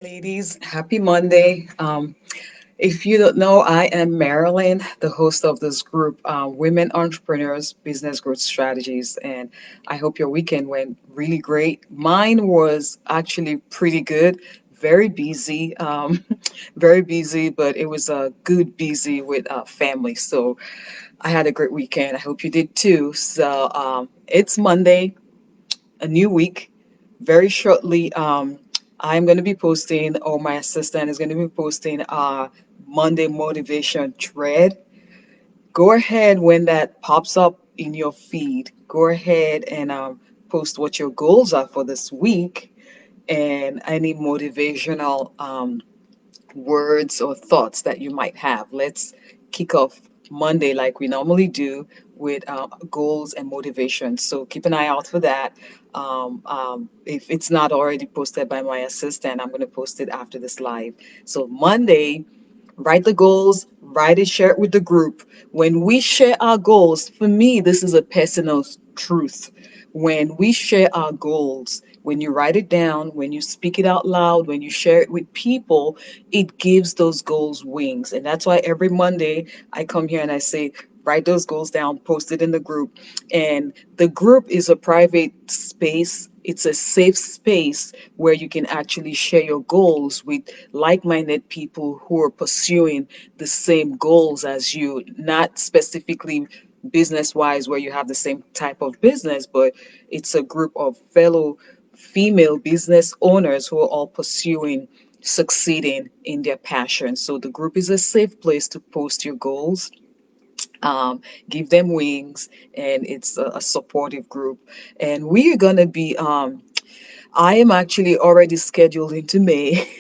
ladies. Happy Monday. If you don't know, I am Marilyn, the host of this group, Women Entrepreneurs Business Growth Strategies. And I hope your weekend went really great. Mine was actually pretty good. Very busy, very busy, but it was a good busy with family. So I had a great weekend. I hope you did too. So it's Monday, a new week. Very shortly, I'm going to be posting, or my assistant is going to be posting a Monday motivation thread. Go ahead when that pops up in your feed. Go ahead and post what your goals are for this week and any motivational words or thoughts that you might have. Let's kick off Monday like we normally do with goals and motivation. So keep an eye out for that. If it's not already posted by my assistant, I'm going to post it after this live. So Monday, write the goals, write it, share it with the group. When we share our goals, for me, this is a personal truth. When we share our goals, when you write it down, when you speak it out loud, when you share it with people, it gives those goals wings. And that's why every Monday I come here and I say, write those goals down, post it in the group. And the group is a private space. It's a safe space where you can actually share your goals with like-minded people who are pursuing the same goals as you, not specifically business wise where you have the same type of business, but it's a group of fellow female business owners who are all pursuing succeeding in their passion. So the group is a safe place to post your goals, give them wings, and it's a supportive group. And we are going to be, I am actually already scheduled into May.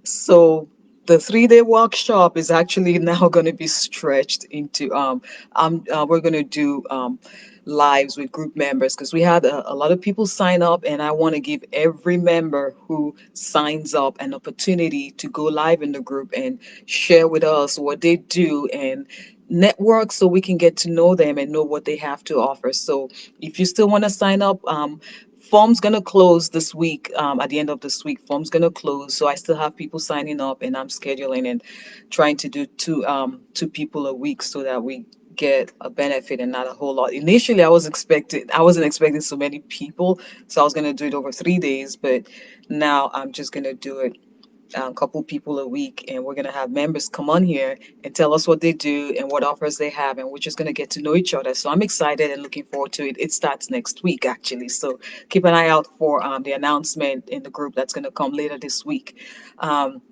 So the 3-day workshop is actually now going to be stretched into we're going to do lives with group members because we had a lot of people sign up, and I want to give every member who signs up an opportunity to go live in the group and share with us what they do and network so we can get to know them and know what they have to offer. So if you still want to sign up, form's gonna close this week. At the end of this week, form's gonna close. So I still have people signing up, and I'm scheduling and trying to do two people a week so that we get a benefit and not a whole lot. Initially, I wasn't expecting so many people, so I was gonna do it over 3 days, but now I'm just gonna do it a couple people a week, and we're gonna have members come on here and tell us what they do and what offers they have, and we're just gonna get to know each other. So I'm excited and looking forward to it. It starts next week actually, so keep an eye out for the announcement in the group that's gonna come later this week. Um,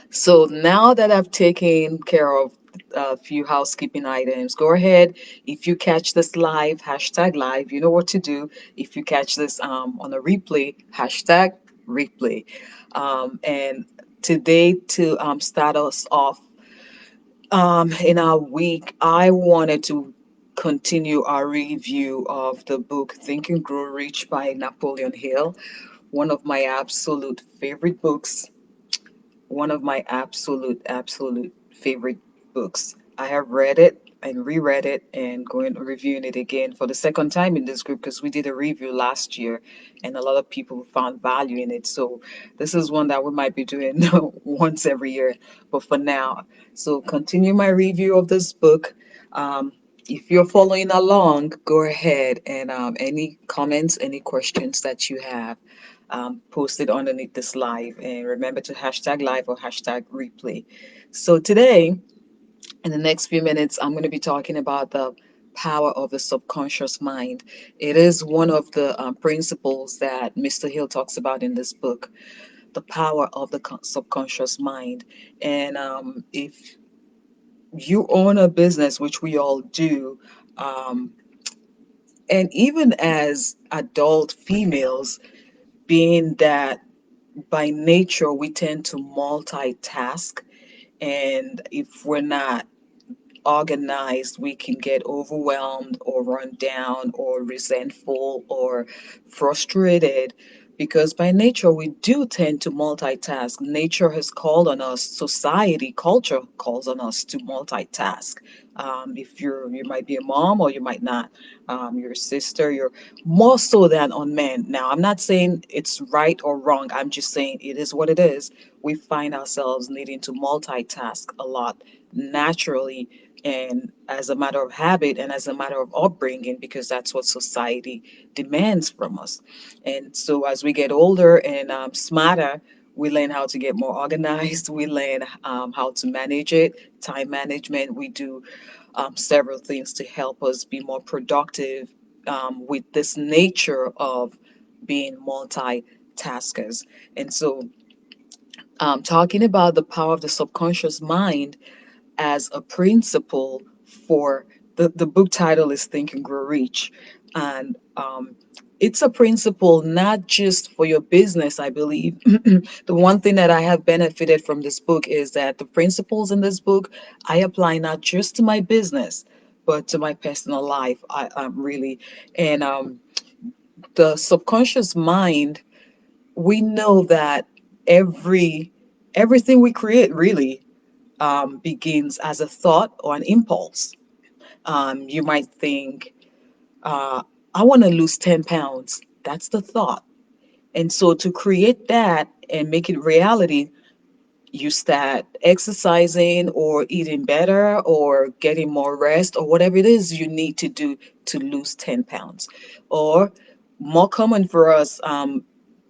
so now that I've taken care of a few housekeeping items, go ahead. If you catch this live, hashtag live, you know what to do. If you catch this on a replay, hashtag replay. And today, to start us off in our week, I wanted to continue our review of the book Think and Grow Rich by Napoleon Hill, one of my absolute favorite books, one of my absolute favorite books. I have read it and reread it and going reviewing it again for the second time in this group because we did a review last year and a lot of people found value in it. So this is one that we might be doing once every year, but for now. So continue my review of this book. Um, if you're following along, go ahead and any comments, any questions that you have, post it underneath this live. And remember to hashtag live or hashtag replay. So today, in the next few minutes, I'm going to be talking about the power of the subconscious mind. It is one of the principles that Mr. Hill talks about in this book, the power of the subconscious mind. And if you own a business, which we all do, um, and even as adult females, being that by nature we tend to multitask, and if we're not organized, we can get overwhelmed or run down or resentful or frustrated because by nature we do tend to multitask. Nature has called on us, society, culture calls on us to multitask. If you might be a mom or you might not, your sister, you're more so than on men. Now, I'm not saying it's right or wrong. I'm just saying it is what it is. We find ourselves needing to multitask a lot naturally and as a matter of habit and as a matter of upbringing because that's what society demands from us. And so as we get older and smarter, we learn how to get more organized. We learn how to manage it, time management. We do several things to help us be more productive with this nature of being multitaskers. And so, talking about the power of the subconscious mind as a principle for the book title is Think and Grow Rich. And it's a principle not just for your business, I believe. The one thing that I have benefited from this book is that the principles in this book I apply not just to my business, but to my personal life. I'm really, and the subconscious mind, we know that every everything we create really begins as a thought or an impulse. You might think, uh, I want to lose 10 pounds. That's the thought. And so to create that and make it reality, you start exercising or eating better or getting more rest or whatever it is you need to do to lose 10 pounds. Or more common for us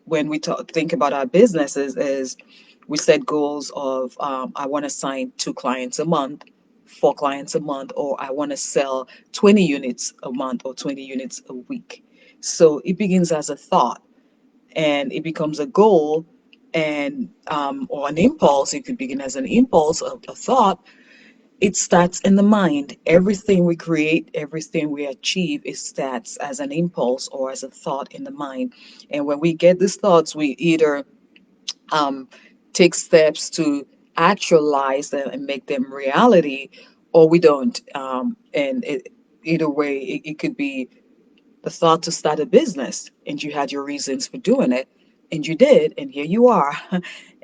when we think about our businesses is we set goals of I want to sign 2 clients a month, 4 clients a month, or I want to sell 20 units a month or 20 units a week. So it begins as a thought and it becomes a goal and or an impulse. It could begin as an impulse of a thought. It starts in the mind. Everything we create, everything we achieve, it starts as an impulse or as a thought in the mind. And when we get these thoughts, we either um, take steps to actualize them and make them reality, or we don't. Either way, it could be the thought to start a business and you had your reasons for doing it and you did and here you are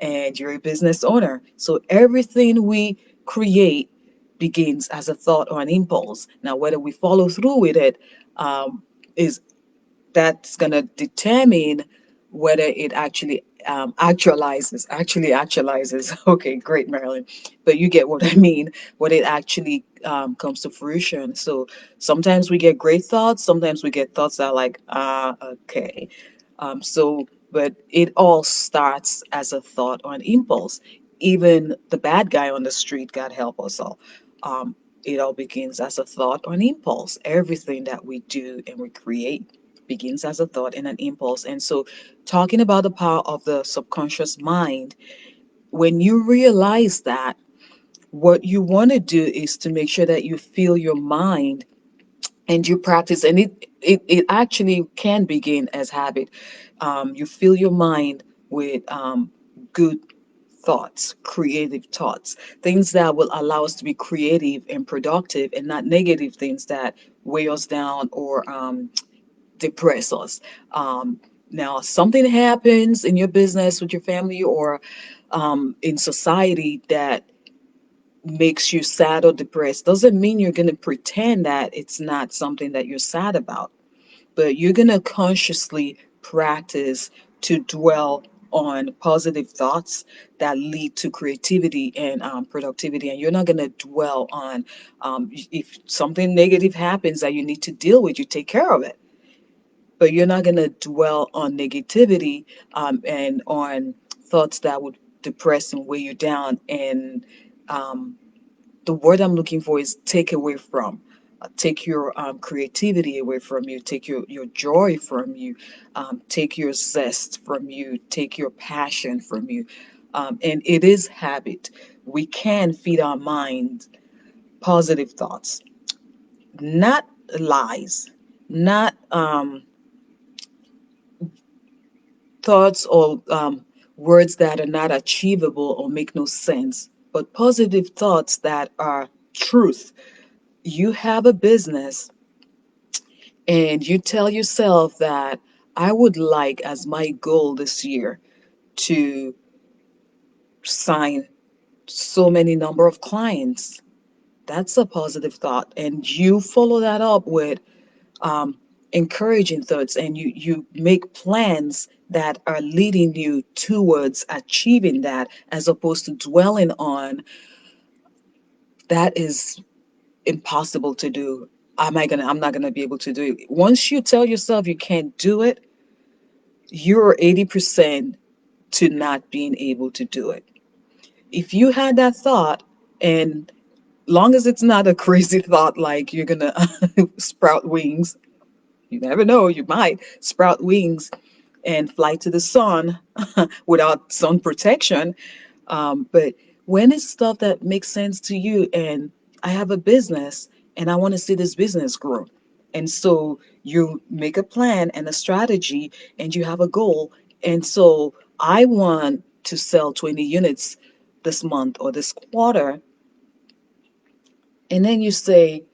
and you're a business owner. So everything we create begins as a thought or an impulse. Now whether we follow through with it is that's going to determine whether it actually actualizes. Okay, great, Marilyn, but you get what I mean, when it actually comes to fruition. So sometimes we get great thoughts, sometimes we get thoughts that are like, okay. But it all starts as a thought or an impulse. Even the bad guy on the street, God help us all, um, it all begins as a thought or an impulse. Everything that we do and we create begins as a thought and an impulse. And so, talking about the power of the subconscious mind, when you realize that, what you want to do is to make sure that you feel your mind and you practice, and it actually can begin as habit. You fill your mind with good thoughts, creative thoughts, things that will allow us to be creative and productive and not negative things that weigh us down or depress us. Um, Now, something happens in your business with your family or in society that makes you sad or depressed doesn't mean you're going to pretend that it's not something that you're sad about, but you're going to consciously practice to dwell on positive thoughts that lead to creativity and productivity. And you're not going to dwell on if something negative happens that you need to deal with, you take care of it, but you're not going to dwell on negativity and on thoughts that would depress and weigh you down. And um, the word I'm looking for is take away from. Take your creativity away from you, take your joy from you, take your zest from you, take your passion from you. And it is habit. We can feed our mind positive thoughts, not lies, not thoughts or words that are not achievable or make no sense, but positive thoughts that are truth. You have a business and you tell yourself that I would like as my goal this year to sign so many number of clients. That's a positive thought. And you follow that up with um, encouraging thoughts, and you make plans that are leading you towards achieving that, as opposed to dwelling on that is impossible to do. I'm not gonna be able to do it. Once you tell yourself you can't do it, you're 80% to not being able to do it. If you had that thought, and long as it's not a crazy thought like you're gonna sprout wings, you never know, you might sprout wings and fly to the sun without sun protection. But when it's stuff that makes sense to you, and I have a business and I want to see this business grow. And so you make a plan and a strategy and you have a goal. And so I want to sell 20 units this month or this quarter. And then you say,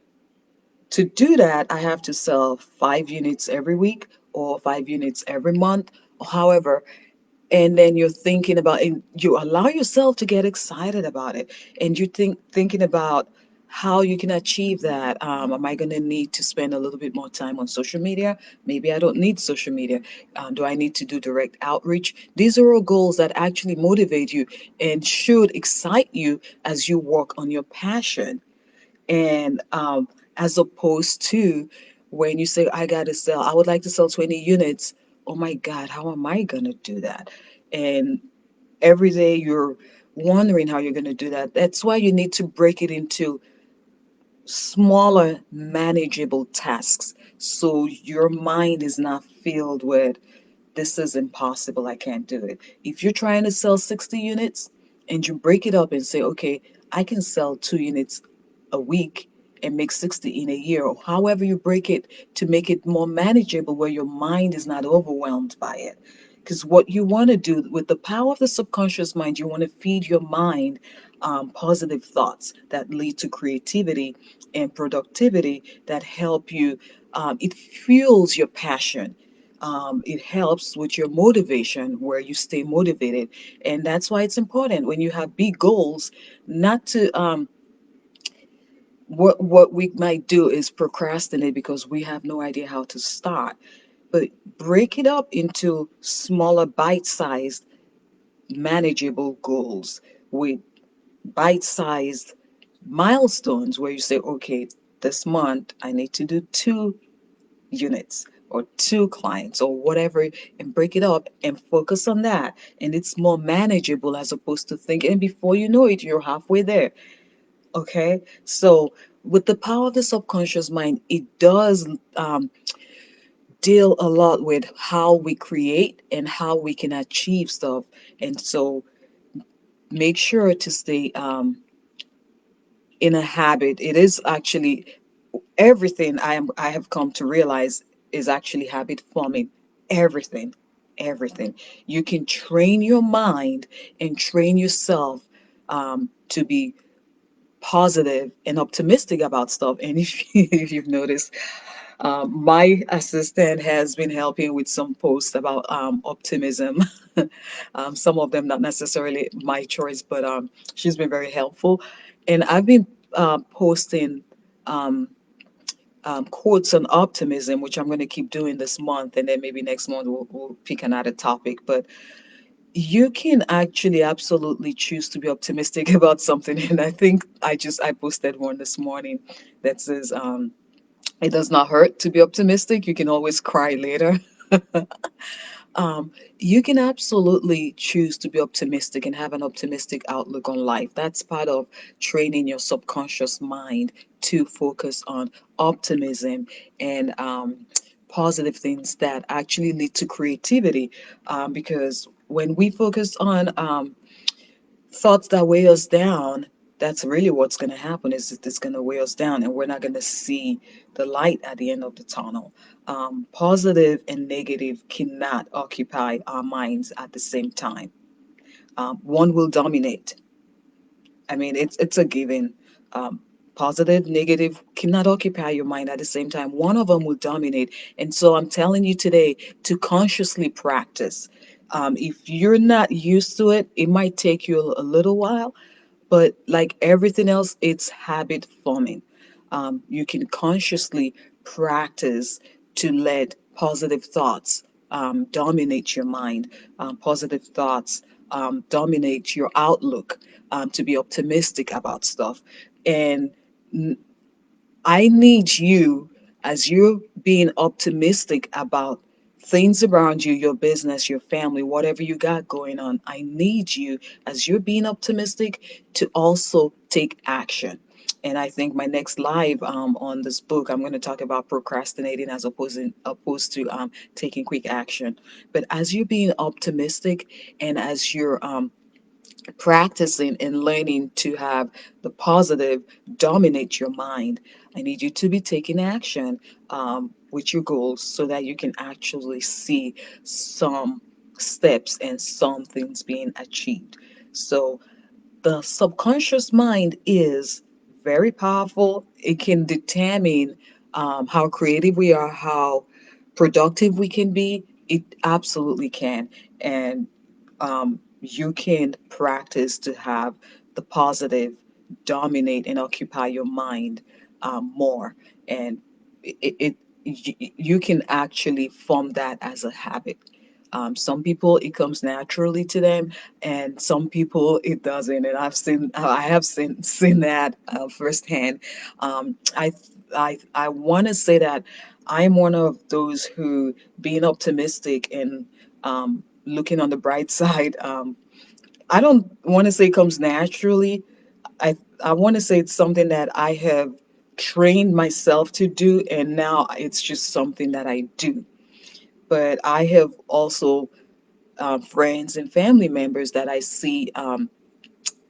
to do that, I have to sell 5 units every week or 5 units every month, or however. And then you're thinking about, and you allow yourself to get excited about it, and you thinking about how you can achieve that. Am I going to need to spend a little bit more time on social media? Maybe I don't need social media. Do I need to do direct outreach? These are all goals that actually motivate you and should excite you as you work on your passion. And as opposed to when you say, I got to sell, I would like to sell 20 units. Oh my God, how am I going to do that? And every day you're wondering how you're going to do that. That's why you need to break it into smaller, manageable tasks, so your mind is not filled with, this is impossible, I can't do it. If you're trying to sell 60 units and you break it up and say, okay, I can sell 2 units a week and make 60 in a year, or however you break it to make it more manageable where your mind is not overwhelmed by it. Because what you want to do with the power of the subconscious mind, you want to feed your mind positive thoughts that lead to creativity and productivity that help you. It fuels your passion. It helps with your motivation, where you stay motivated. And that's why it's important when you have big goals not to what we might do is procrastinate because we have no idea how to start. But break it up into smaller, bite-sized, manageable goals with bite-sized milestones, where you say, okay, this month I need to do 2 units or 2 clients or whatever, and break it up and focus on that. And it's more manageable as opposed to thinking, and before you know it, you're halfway there. Okay, so with the power of the subconscious mind, it does deal a lot with how we create and how we can achieve stuff. And so make sure to stay in a habit. It is actually everything I have come to realize is actually habit forming. Everything, everything. You can train your mind and train yourself to be positive and optimistic about stuff. And if you've noticed, my assistant has been helping with some posts about optimism. Some of them not necessarily my choice, but she's been very helpful. And I've been posting quotes on optimism, which I'm going to keep doing this month, and then maybe next month we'll pick another topic. But you can actually absolutely choose to be optimistic about something. And I think I posted one this morning that says, it does not hurt to be optimistic. You can always cry later. You can absolutely choose to be optimistic and have an optimistic outlook on life. That's part of training your subconscious mind to focus on optimism and positive things that actually lead to creativity. Because when we focus on thoughts that weigh us down, that's really what's going to happen, is it's going to weigh us down and we're not going to see the light at the end of the tunnel. Positive and negative cannot occupy our minds at the same time. One will dominate. I mean, it's a given. Um, Positive, negative cannot occupy your mind at the same time. One of them will dominate. And so I'm telling you today to consciously practice. If you're not used to it, it might take you a little while, But like everything else, it's habit forming. You can consciously practice to let positive thoughts dominate your mind, positive thoughts dominate your outlook, to be optimistic about stuff. And I need you, as you're being optimistic about things around you, your business, your family, whatever you got going on. I need you, as you're being optimistic, to also take action. And I think my next live on this book, I'm going to talk about procrastinating as opposed to taking quick action. But as you're being optimistic and as you're practicing and learning to have the positive dominate your mind, I need you to be taking action with your goals so that you can actually see some steps and some things being achieved. So the subconscious mind is very powerful. It can determine how creative we are, how productive we can be. It absolutely can. And you can practice to have the positive dominate and occupy your mind more. And you can actually form that as a habit. Some people it comes naturally to them, and some people it doesn't. And I have seen that firsthand. I want to say that I'm one of those who, being optimistic and looking on the bright side. I don't want to say it comes naturally. I want to say it's something that I have trained myself to do, and now it's just something that I do. But I have also friends and family members that I see, um,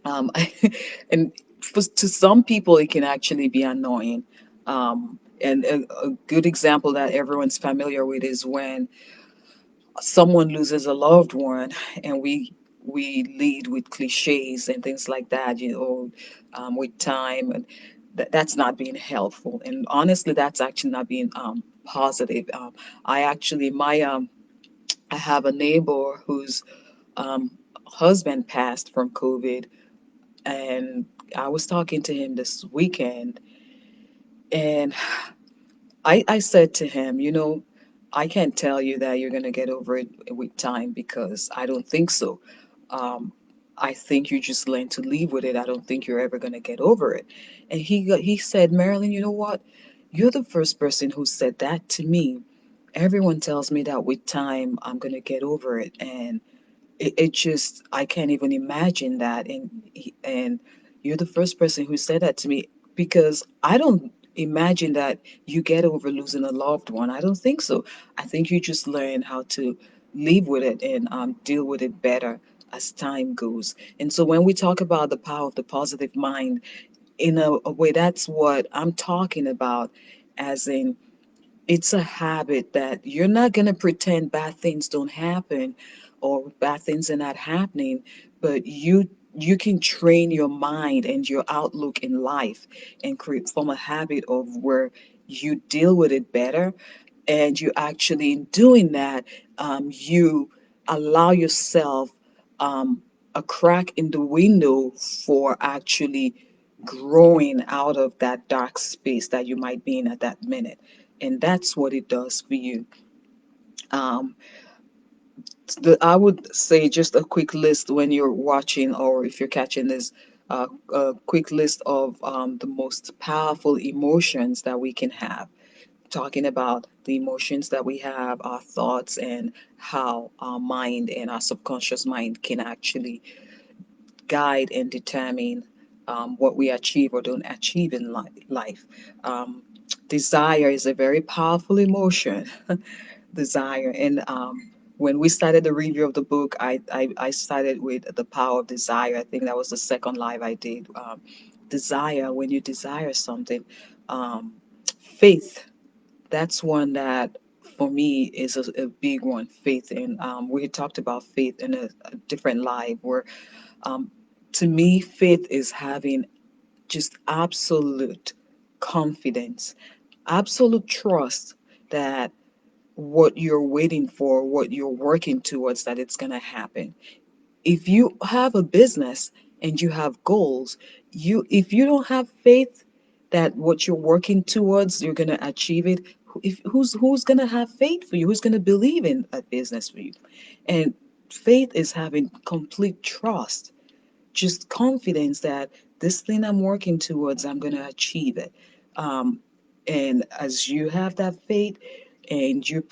and to some people it can actually be annoying. And a good example that everyone's familiar with is when someone loses a loved one, and we lead with cliches and things like that, with time, and that's not being helpful. And honestly, that's actually not being positive. I actually my I have a neighbor whose husband passed from COVID, and I was talking to him this weekend, and I said to him, I can't tell you that you're going to get over it with time, because I don't think so. Um, I think you just learn to live with it. I don't think you're ever going to get over it. And he said, Marilyn, you know what? You're the first person who said that to me. Everyone tells me that with time I'm going to get over it. And it just, I can't even imagine that. And you're the first person who said that to me, because I don't imagine that you get over losing a loved one. I don't think so. I think you just learn how to live with it and deal with it better as time goes. And so when we talk about the power of the positive mind, in a way, that's what I'm talking about, as in, it's a habit that you're not going to pretend bad things don't happen or bad things are not happening, but you can train your mind and your outlook in life and create form a habit of where you deal with it better. And you actually, in doing that, you allow yourself a crack in the window for actually growing out of that dark space that you might be in at that minute. And that's what it does for you. Um, I would say just a quick list when you're watching, or if you're catching this, a quick list of the most powerful emotions that we can have. Talking about the emotions that we have, our thoughts, and how our mind and our subconscious mind can actually guide and determine what we achieve or don't achieve in life. Um, Desire is a very powerful emotion. Desire. And when we started the review of the book, I started with the power of desire. I think that was the second live I did. Desire, when you desire something, um, faith, that's one that for me is a big one. Faith. And we had talked about faith in a different live where, um, to me, faith is having just absolute confidence, absolute trust that what you're waiting for, what you're working towards, that it's going to happen. If you have a business and you have goals, if you don't have faith that what you're working towards, you're gonna achieve it, who's gonna have faith for you? Who's gonna believe in that business for you? And faith is having complete trust, just confidence that this thing I'm working towards, I'm going to achieve it. Um, and as you have that faith and you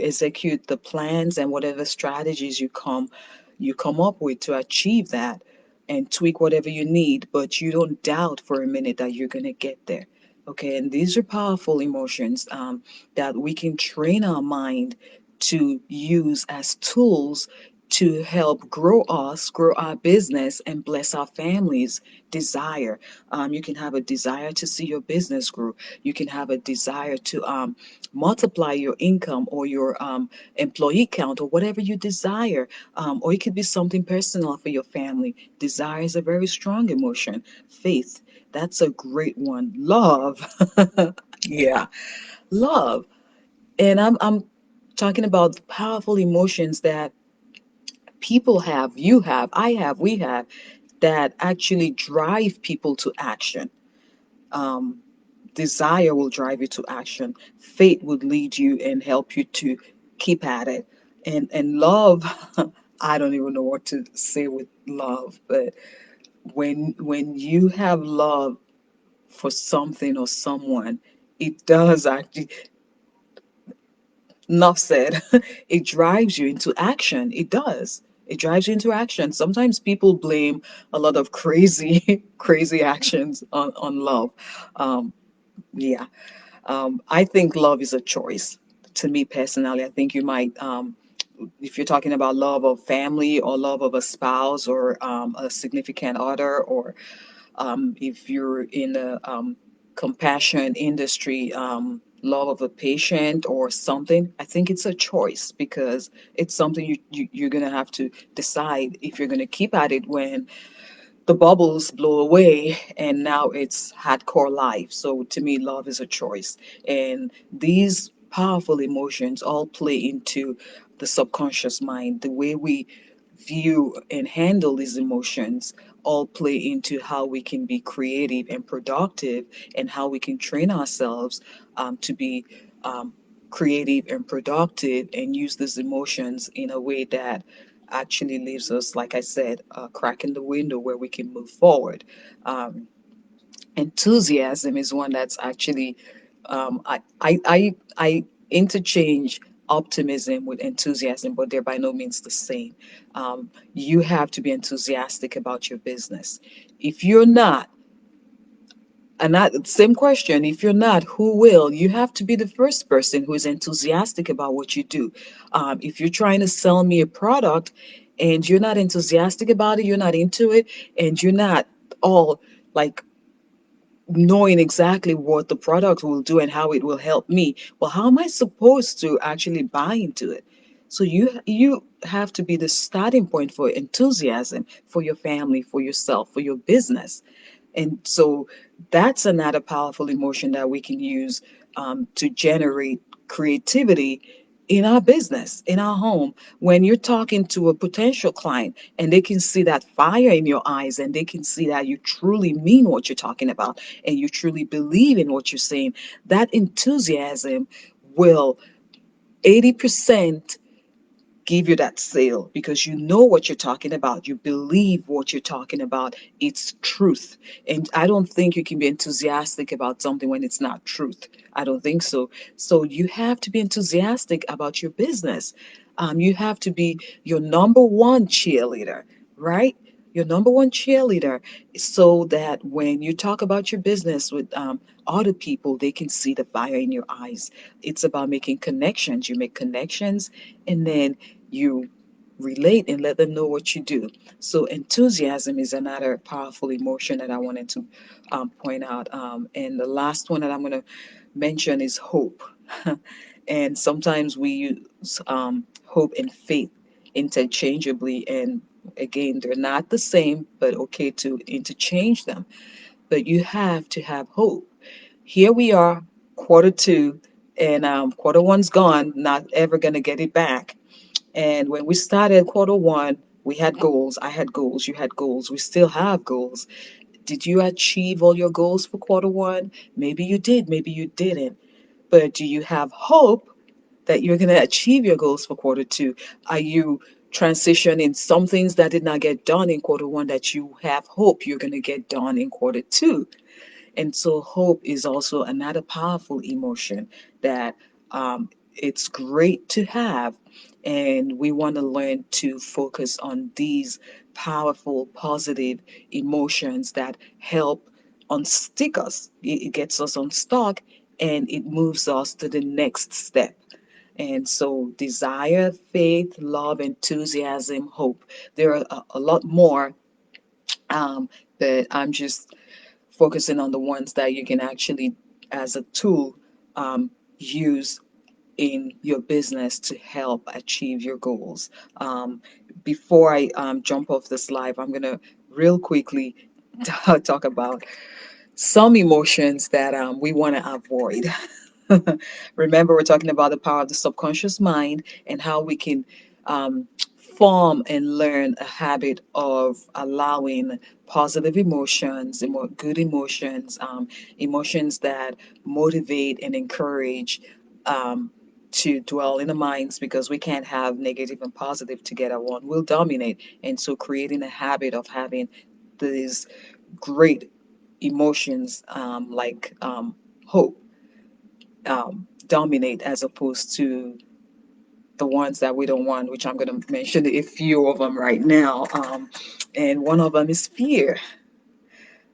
execute the plans and whatever strategies you come up with to achieve that and tweak whatever you need, but you don't doubt for a minute that you're going to get there. Okay, and these are powerful emotions that we can train our mind to use as tools to help grow us, grow our business, and bless our families' desire. You can have a desire to see your business grow. You can have a desire to multiply your income or your employee count or whatever you desire. Or it could be something personal for your family. Desire is a very strong emotion. Faith, that's a great one. Love, yeah, love. And I'm talking about the powerful emotions that people have, you have, I have, we have, that actually drive people to action. Um, Desire will drive you to action. Faith would lead you and help you to keep at it. And love, I don't even know what to say with love, but when you have love for something or someone, it does actually, enough said, it drives you into action. It does. It drives you into action. Sometimes people blame a lot of crazy, crazy actions on love. Um, yeah. I think love is a choice. To me personally, I think you might, if you're talking about love of family or love of a spouse or a significant other, or if you're in the compassion industry, love of a patient or something, I think it's a choice because it's something you're going to have to decide if you're going to keep at it when the bubbles blow away and now it's hardcore life. So to me, love is a choice. And these powerful emotions all play into the subconscious mind. The way we view and handle these emotions all play into how we can be creative and productive, and how we can train ourselves to be um, creative and productive and use these emotions in a way that actually leaves us, like I said, a crack in the window where we can move forward. Um, Enthusiasm is one that's actually, I interchange optimism with enthusiasm, but they're by no means the same. You have to be enthusiastic about your business. If you're not, and that same question, if you're not, who will? You have to be the first person who is enthusiastic about what you do. If you're trying to sell me a product and you're not enthusiastic about it, you're not into it, and you're not all like knowing exactly what the product will do and how it will help me, well, how am I supposed to actually buy into it? So you have to be the starting point for enthusiasm for your family, for yourself, for your business. And so that's another powerful emotion that we can use to generate creativity in our business, in our home. When you're talking to a potential client and they can see that fire in your eyes and they can see that you truly mean what you're talking about and you truly believe in what you're saying, that enthusiasm will 80% give you that sale because you know what you're talking about. You believe what you're talking about. It's truth. And I don't think you can be enthusiastic about something when it's not truth. I don't think so. So you have to be enthusiastic about your business. You have to be your number one cheerleader, right? Your number one cheerleader, so that when you talk about your business with other people, they can see the fire in your eyes. It's about making connections. You make connections, and then you relate and let them know what you do. So enthusiasm is another powerful emotion that I wanted to point out. And the last one that I'm going to mention is hope. And sometimes we use hope and faith interchangeably, and again, they're not the same, but okay to interchange them. But you have to have hope. Here we are, quarter two, and quarter one's gone, not ever going to get it back. And when we started quarter one, We had goals. I had goals. You had goals. We still have goals. Did you achieve all your goals for quarter one? Maybe you did, maybe you didn't. But do you have hope that you're going to achieve your goals for quarter two? Are you transitioning some things that did not get done in quarter one that you have hope you're going to get done in quarter two? And so hope is also another powerful emotion that it's great to have. And we want to learn to focus on these powerful, positive emotions that help unstick us. It gets us unstuck and it moves us to the next step. And so, desire, faith, love, enthusiasm, hope. There are a lot more, um, but I'm just focusing on the ones that you can actually, as a tool, use in your business to help achieve your goals. Before I jump off this live, I'm going to real quickly talk about some emotions that we want to avoid. Remember, we're talking about the power of the subconscious mind and how we can um, form and learn a habit of allowing positive emotions, good emotions, emotions that motivate and encourage. Um, to dwell in the minds because we can't have negative and positive together. One will dominate. And so creating a habit of having these great emotions like hope dominate as opposed to the ones that we don't want, which I'm going to mention a few of them right now. And one of them is fear.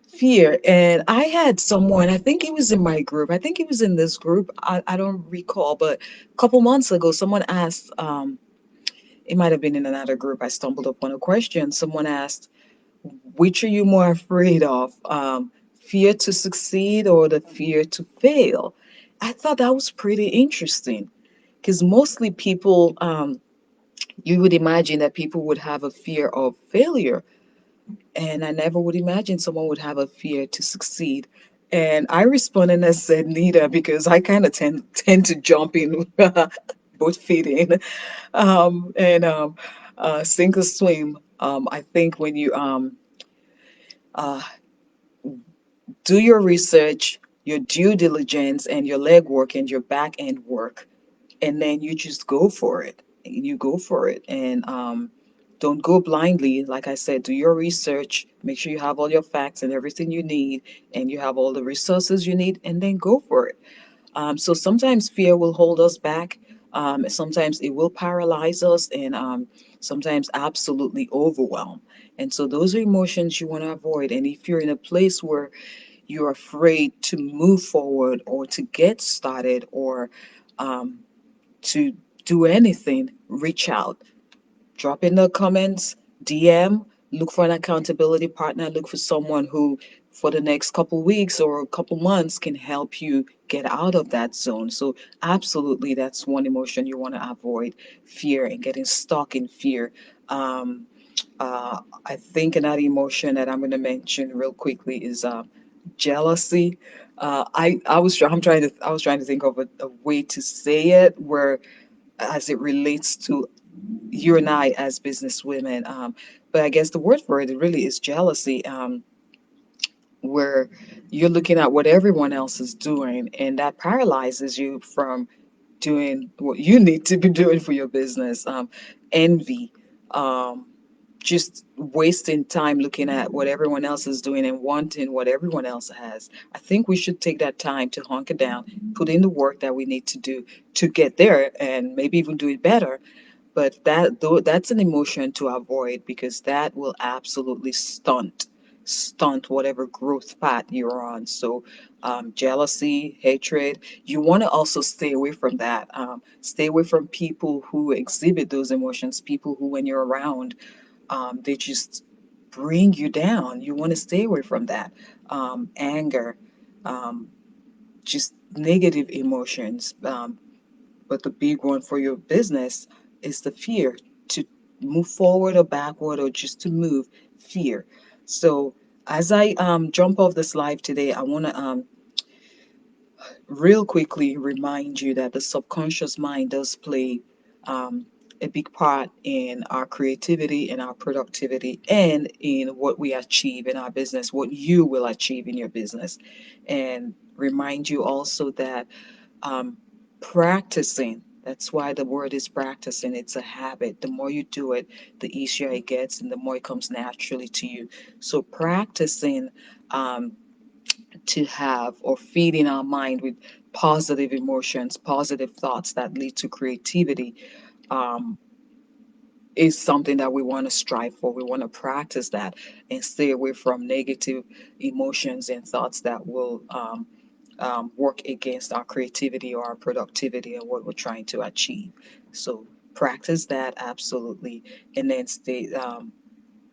Fear. And I had someone, I think it was in my group, I think it was in this group, I don't recall, but a couple months ago, someone asked, it might have been in another group, I stumbled upon a question. Someone asked, which are you more afraid of? Fear to succeed or the fear to fail? I thought that was pretty interesting because mostly people, you would imagine that people would have a fear of failure, and I never would imagine someone would have a fear to succeed. And I responded and I said, neither, because I kind of tend to jump in, both feet in, and sink or swim. I think when you uh, do your research, your due diligence, and your legwork and your back end work, and then you just go for it. You go for it, and don't go blindly. Like I said, do your research. Make sure you have all your facts and everything you need, and you have all the resources you need, and then go for it. So sometimes fear will hold us back. Sometimes it will paralyze us, and sometimes absolutely overwhelm. And so those are emotions you want to avoid. And if you're in a place where you're afraid to move forward or to get started or um, to do anything, reach out. Drop in the comments, DM, look for an accountability partner, look for someone who, for the next couple weeks or a couple months, can help you get out of that zone. So, absolutely, that's one emotion you want to avoid, fear and getting stuck in fear. Um, I think another emotion that I'm going to mention real quickly is jealousy. I was trying to think of a way to say it where as it relates to you and I as business women. But I guess the word for it really is jealousy, where you're looking at what everyone else is doing, and that paralyzes you from doing what you need to be doing for your business. Envy, um, just wasting time looking at what everyone else is doing and wanting what everyone else has. I think we should take that time to hunker down, put in the work that we need to do to get there, and maybe even do it better. But that's an emotion to avoid because that will absolutely stunt whatever growth path you're on. So jealousy, hatred, you want to also stay away from that. Stay away from people who exhibit those emotions, people who when you're around, they just bring you down. You want to stay away from that. Anger, um, just negative emotions. But the big one for your business is the fear to move forward or backward or just to move, fear. So as I jump off this live today, I want to real quickly remind you that the subconscious mind does play a big part in our creativity and our productivity and in what we achieve in our business, what you will achieve in your business. And remind you also that um, practicing, that's why the word is practicing, it's a habit. The more you do it, the easier it gets and the more it comes naturally to you. So practicing um, to have or feeding our mind with positive emotions, positive thoughts that lead to creativity um, is something that we want to strive for. We want to practice that and stay away from negative emotions and thoughts that will work against our creativity or our productivity and what we're trying to achieve. So practice that absolutely, and then stay.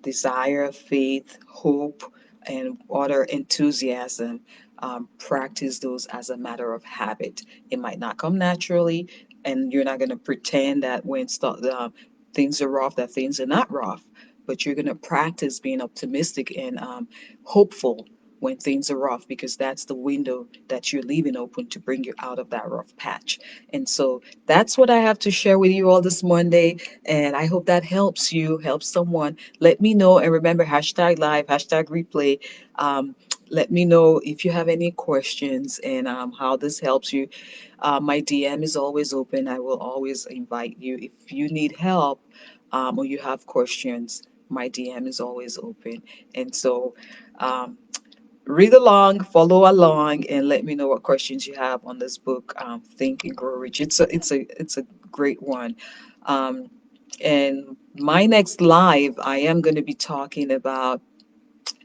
Desire, faith, hope, and other enthusiasm. Practice those as a matter of habit. It might not come naturally, and you're not going to pretend that things are rough, that things are not rough. But you're going to practice being optimistic and hopeful when things are rough, because that's the window that you're leaving open to bring you out of that rough patch. And so that's what I have to share with you all this Monday. And I hope that helps you, helps someone. Let me know. And remember, hashtag live, hashtag replay. Um, let me know if you have any questions and how this helps you. My DM is always open. I will always invite you. If you need help or you have questions, my DM is always open. And so um, read along, follow along, and let me know what questions you have on this book, Think and Grow Rich. It's a great one. Um, and my next live, I am going to be talking about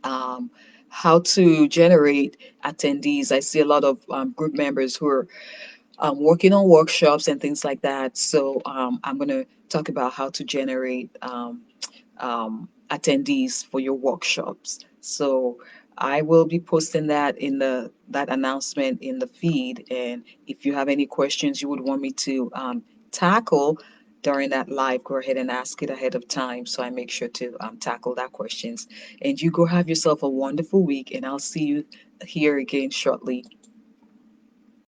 um, how to generate attendees. I see a lot of group members who are working on workshops and things like that. So I'm going to talk about how to generate attendees for your workshops. So I will be posting that in the that announcement in the feed. And if you have any questions you would want me to tackle during that live, go ahead and ask it ahead of time so I make sure to tackle that questions. And you go have yourself a wonderful week, and I'll see you here again shortly.